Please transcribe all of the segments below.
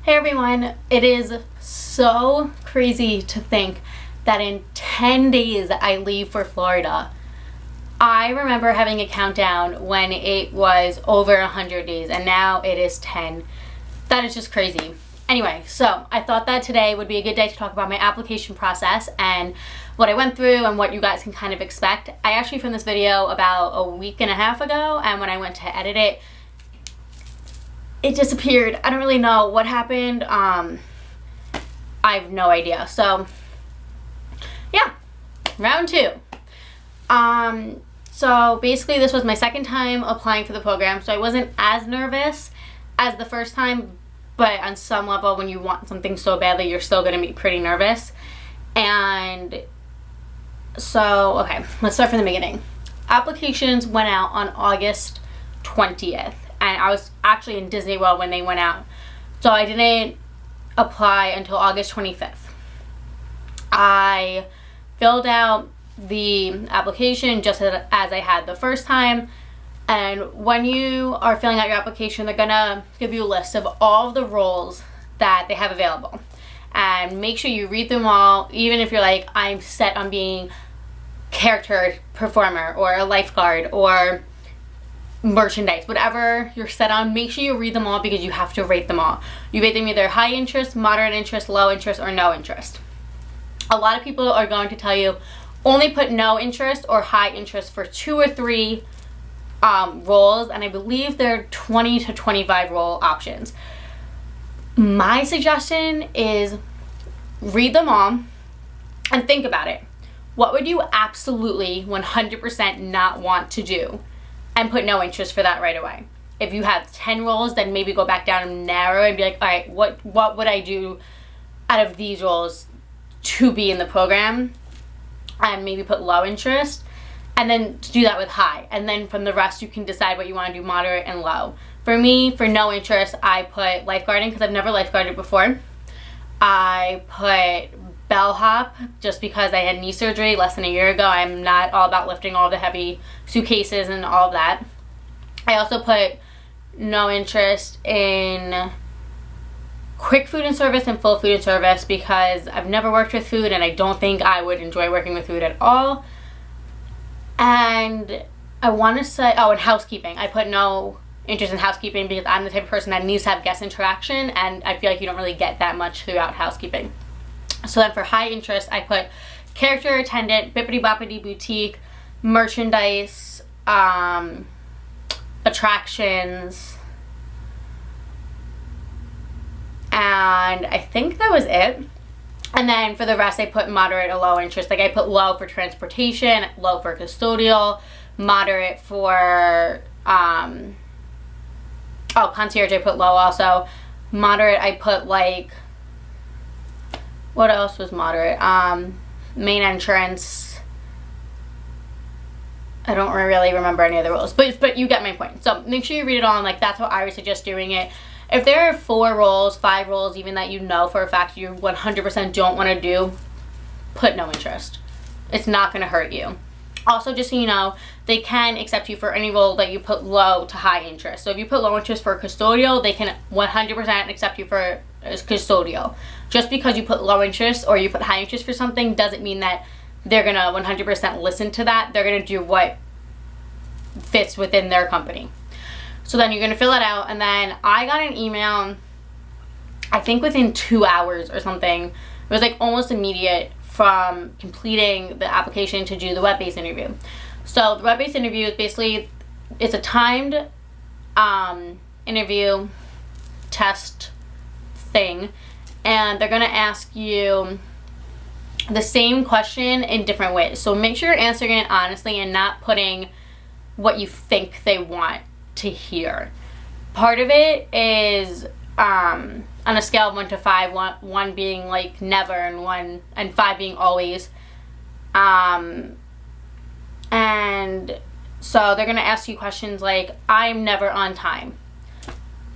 Hey everyone, it is so crazy to think that in 10 days I leave for Florida. I remember having a countdown when it was over 100 days and now it is 10. That is just crazy. Anyway, so I thought that today would be a good day to talk about my application process and what I went through and what you guys can kind of expect. I actually filmed this video about a week and a half ago, and when I went to edit it, it disappeared. I don't really know what happened. I have no idea. So yeah, round two. So basically this was my second time applying for the program, so I wasn't as nervous as the first time, but on some level when you want something so badly, you're still gonna be pretty nervous. And so, okay, let's start from the beginning. Applications went out on August 20th. And I was actually in Disney World when they went out. So I didn't apply until August 25th. I filled out the application just as I had the first time. And when you are filling out your application, they're gonna give you a list of all of the roles that they have available. And make sure you read them all, even if you're like, I'm set on being character performer or a lifeguard or merchandise, whatever you're set on, make sure you read them all because you have to rate them all. You rate them either high interest, moderate interest, low interest, or no interest. A lot of people are going to tell you only put no interest or high interest for 2 or 3 roles, and I believe there are 20 to 25 role options. My suggestion is read them all and think about it. What would you absolutely 100% not want to do? And put no interest for that right away. If you have 10 roles, then maybe go back down and narrow and be like, all right, what would I do out of these roles to be in the program? And maybe put low interest, and then to do that with high. And then from the rest, you can decide what you want to do, moderate and low. For me, for no interest, I put lifeguarding because I've never lifeguarded before. I put bellhop just because I had knee surgery less than a year ago. I'm not all about lifting all the heavy suitcases and all of that. I also put no interest in quick food and service and full food and service because I've never worked with food and I don't think I would enjoy working with food at all. And I want to say, oh, and housekeeping. I put no interest in housekeeping because I'm the type of person that needs to have guest interaction, and I feel like you don't really get that much throughout housekeeping. So then for high interest, I put character attendant, bippity boppity boutique, merchandise, attractions, and I think that was it. And then for the rest, I put moderate or low interest. Like I put low for transportation, low for custodial, moderate for, concierge I put low also. Moderate I put like, what else was moderate? Main entrance. I don't really remember any other rules, but you get my point. So make sure you read it all, and like that's how I would suggest doing it. If there are 4 roles, 5 roles, even that you know for a fact you 100% don't want to do, put no interest. It's not going to hurt you. Also, just so you know, they can accept you for any role that you put low to high interest. So if you put low interest for custodial, they can 100% accept you for custodial. Just because you put low interest or you put high interest for something doesn't mean that they're going to 100% listen to that. They're going to do what fits within their company. So then you're going to fill it out, and then I got an email, I think within 2 hours or something. It was like almost immediate from completing the application to do the web-based interview. So the web-based interview is basically, it's a timed interview test thing, and they're going to ask you the same question in different ways. So make sure you're answering it honestly and not putting what you think they want to hear. Part of it is on a scale of 1 to 5, 1 being like never and 5 being always. And so they're gonna ask you questions like, I'm never on time,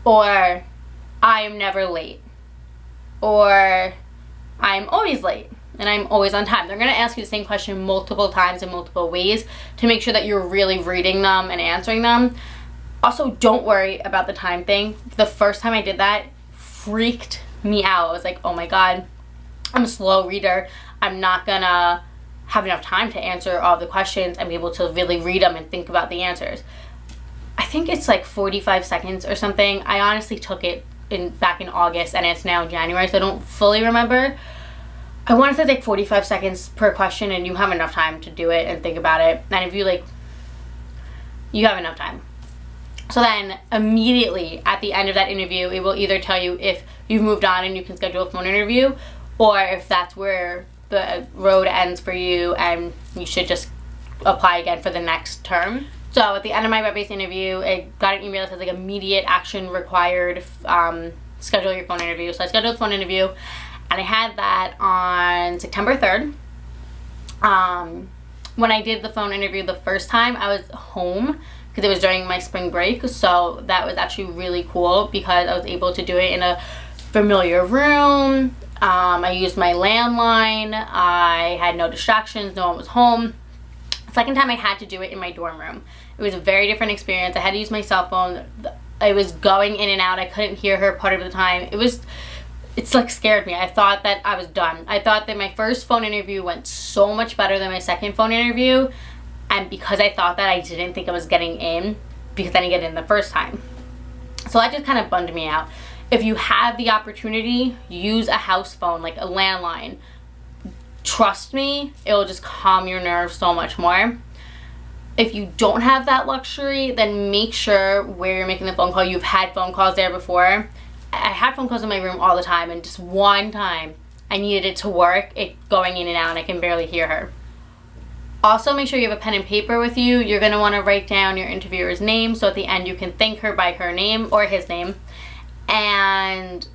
or I'm never late, or I'm always late and I'm always on time. They're gonna ask you the same question multiple times in multiple ways to make sure that you're really reading them and answering them. Also, don't worry about the time thing. The first time I did that, freaked me out. I was like, oh my God, I'm a slow reader. I'm not gonna have enough time to answer all the questions and be able to really read them and think about the answers. I think it's like 45 seconds or something. I honestly took it back in August and it's now January, so I don't fully remember. I want to take 45 seconds per question, and you have enough time to do it and think about it. And if you have enough time. So then immediately at the end of that interview, it will either tell you if you've moved on and you can schedule a phone interview, or if that's where the road ends for you and you should just apply again for the next term. So at the end of my web-based interview, I got an email that says like immediate action required, schedule your phone interview. So I scheduled a phone interview, and I had that on September 3rd. When I did the phone interview the first time, I was home because it was during my spring break. So that was actually really cool because I was able to do it in a familiar room. I used my landline. I had no distractions. No one was home. Second time I had to do it in my dorm room. It was a very different experience. I had to use my cell phone. I was going in and out. I couldn't hear her part of the time. It's like scared me. I thought that I was done. I thought that my first phone interview went so much better than my second phone interview, and because I thought that, I didn't think I was getting in because I didn't get in the first time. So that just kind of bummed me out. If you have the opportunity, use a house phone, like a landline. Trust me, it will just calm your nerves so much more. If you don't have that luxury, then make sure where you're making the phone call, you've had phone calls there before. I had phone calls in my room all the time, and just one time I needed it to work, it going in and out, and I can barely hear her. Also, make sure you have a pen and paper with you. You're going to want to write down your interviewer's name, so at the end you can thank her by her name or his name. And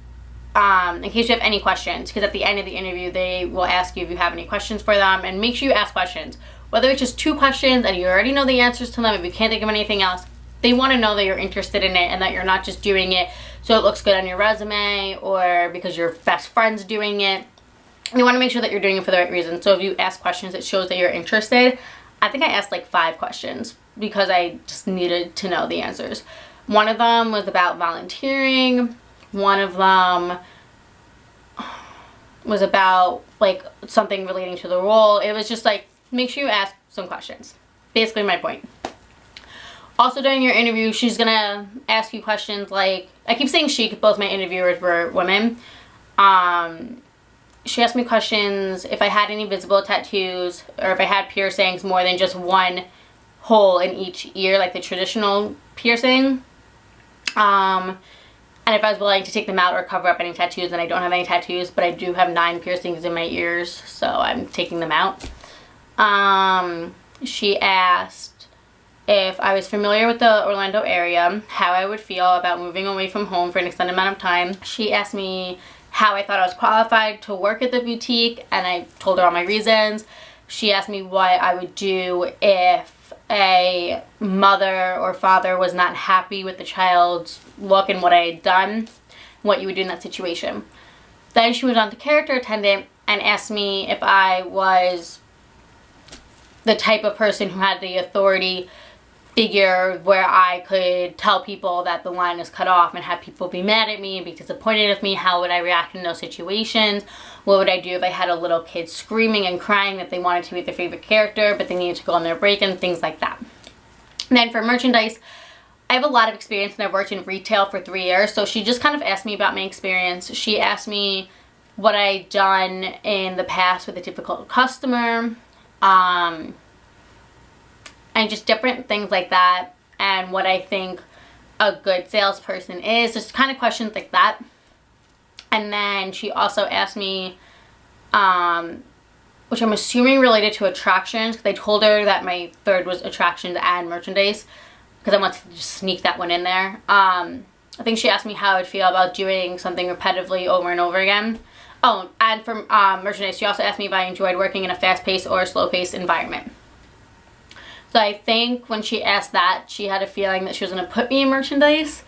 in case you have any questions, because at the end of the interview they will ask you if you have any questions for them, and make sure you ask questions. Whether it's just 2 questions and you already know the answers to them, if you can't think of anything else, they want to know that you're interested in it and that you're not just doing it so it looks good on your resume or because your best friend's doing it. You want to make sure that you're doing it for the right reason. So if you ask questions, it shows that you're interested. I think I asked like 5 questions because I just needed to know the answers. One of them was about volunteering. One of them was about like something relating to the role. It was just like, make sure you ask some questions. Basically my point. Also during your interview, she's gonna ask you questions like, I keep saying she, both my interviewers were women. She asked me questions if I had any visible tattoos or if I had piercings more than just one hole in each ear, like the traditional piercing. And if I was willing to take them out or cover up any tattoos, and I don't have any tattoos, but I do have 9 piercings in my ears, so I'm taking them out. She asked if I was familiar with the Orlando area, how I would feel about moving away from home for an extended amount of time. She asked me how I thought I was qualified to work at the boutique, and I told her all my reasons. She asked me what I would do if a mother or father was not happy with the child's look and what I had done, what you would do in that situation. Then she moved on to character attendant and asked me if I was the type of person who had the authority figure where I could tell people that the line is cut off and have people be mad at me and be disappointed with me. How would I react in those situations? What would I do if I had a little kid screaming and crying that they wanted to be their favorite character but they needed to go on their break, and things like that. And then for merchandise, I have a lot of experience and I've worked in retail for 3 years, so she just kind of asked me about my experience. She asked me what I'd done in the past with a difficult customer, and just different things like that, and what I think a good salesperson is, just kind of questions like that. And then she also asked me, which I'm assuming related to attractions, because I told her that my third was attractions and merchandise, because I wanted to just sneak that one in there. I think she asked me how I'd feel about doing something repetitively over and over again. Oh, and for merchandise, she also asked me if I enjoyed working in a fast-paced or slow-paced environment. So I think when she asked that, she had a feeling that she was going to put me in merchandise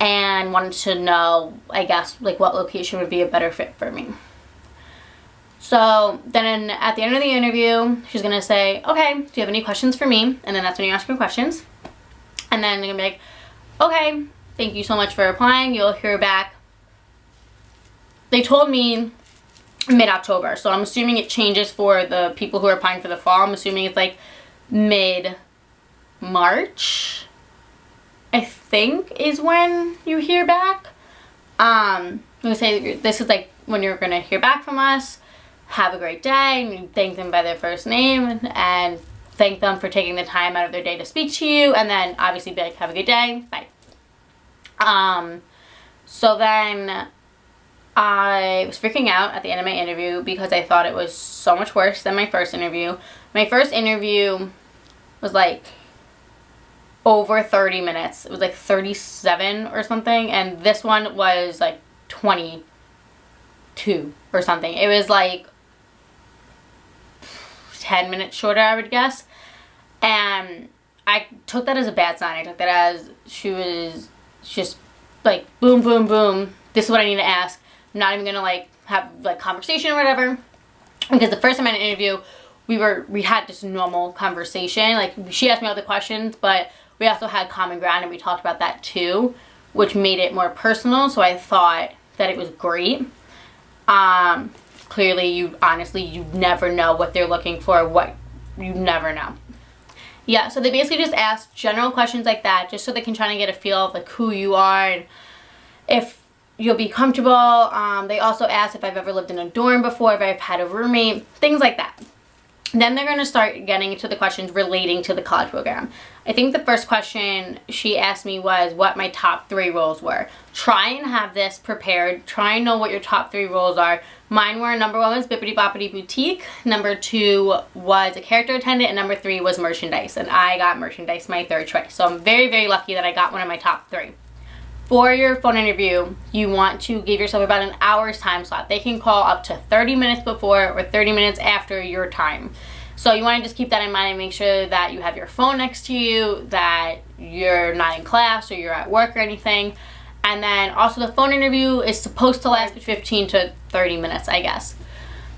and wanted to know, I guess, like what location would be a better fit for me. So then at the end of the interview, she's going to say, okay, do you have any questions for me? And then that's when you ask her questions. And then they're going to be like, okay, thank you so much for applying. You'll hear back they told me mid-October, so I'm assuming it changes for the people who are applying for the fall. I'm assuming it's like mid-March, I think, is when you hear back. I'm gonna say this is like when you're gonna hear back from us. Have a great day, and you thank them by their first name and thank them for taking the time out of their day to speak to you, and then obviously be like, have a good day, bye. So then I was freaking out at the end of my interview because I thought it was so much worse than my first interview. My first interview was like over 30 minutes. It was like 37 or something, and this one was like 22 or something. It was like 10 minutes shorter, I would guess. And I took that as a bad sign. I took that as she was just like, boom, boom, boom. This is what I need to ask. I'm not even gonna like have like conversation or whatever. Because the first time I had an interview, we had just normal conversation. Like, she asked me all the questions, but we also had common ground and we talked about that too, which made it more personal. So I thought that it was great. Clearly, you never know what they're looking for. You never know. Yeah, so they basically just ask general questions like that, just so they can try to get a feel of like who you are and if you'll be comfortable. They also ask if I've ever lived in a dorm before, if I've had a roommate, things like that. Then they're going to start getting into the questions relating to the college program. I think the first question she asked me was what my top 3 roles were. Try and have this prepared. Try and know what your top 3 roles are. Mine were, number 1 was Bippity Boppity Boutique, number 2 was a character attendant, and number 3 was merchandise. And I got merchandise, my third choice. So I'm very, very lucky that I got one of my top 3. For your phone interview, you want to give yourself about an hour's time slot. They can call up to 30 minutes before or 30 minutes after your time. So you want to just keep that in mind and make sure that you have your phone next to you, that you're not in class or you're at work or anything. And then also the phone interview is supposed to last 15 to 30 minutes, I guess.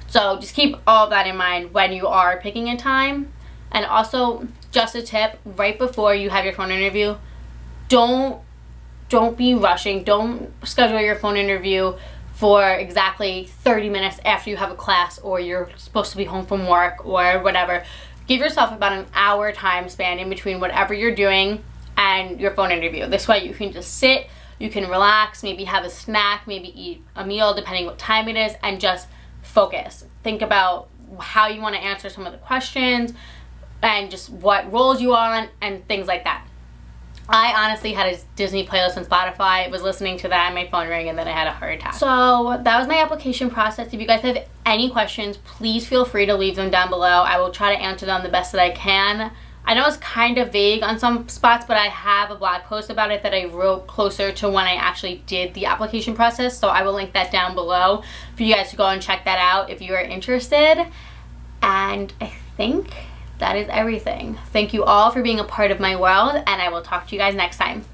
So just keep all of that in mind when you are picking a time. And also, just a tip, right before you have your phone interview, don't be rushing. Don't schedule your phone interview for exactly 30 minutes after you have a class or you're supposed to be home from work or whatever. Give yourself about an hour time span in between whatever you're doing and your phone interview. This way you can just sit, you can relax, maybe have a snack, maybe eat a meal depending what time it is, and just focus. Think about how you want to answer some of the questions and just what roles you are on and things like that. I honestly had a Disney playlist on Spotify, was listening to that and my phone rang, and then I had a heart attack. So that was my application process. If you guys have any questions, please feel free to leave them down below. I will try to answer them the best that I can. I know it's kind of vague on some spots, but I have a blog post about it that I wrote closer to when I actually did the application process, so I will link that down below for you guys to go and check that out if you are interested. And I think that is everything. Thank you all for being a part of my world, and I will talk to you guys next time.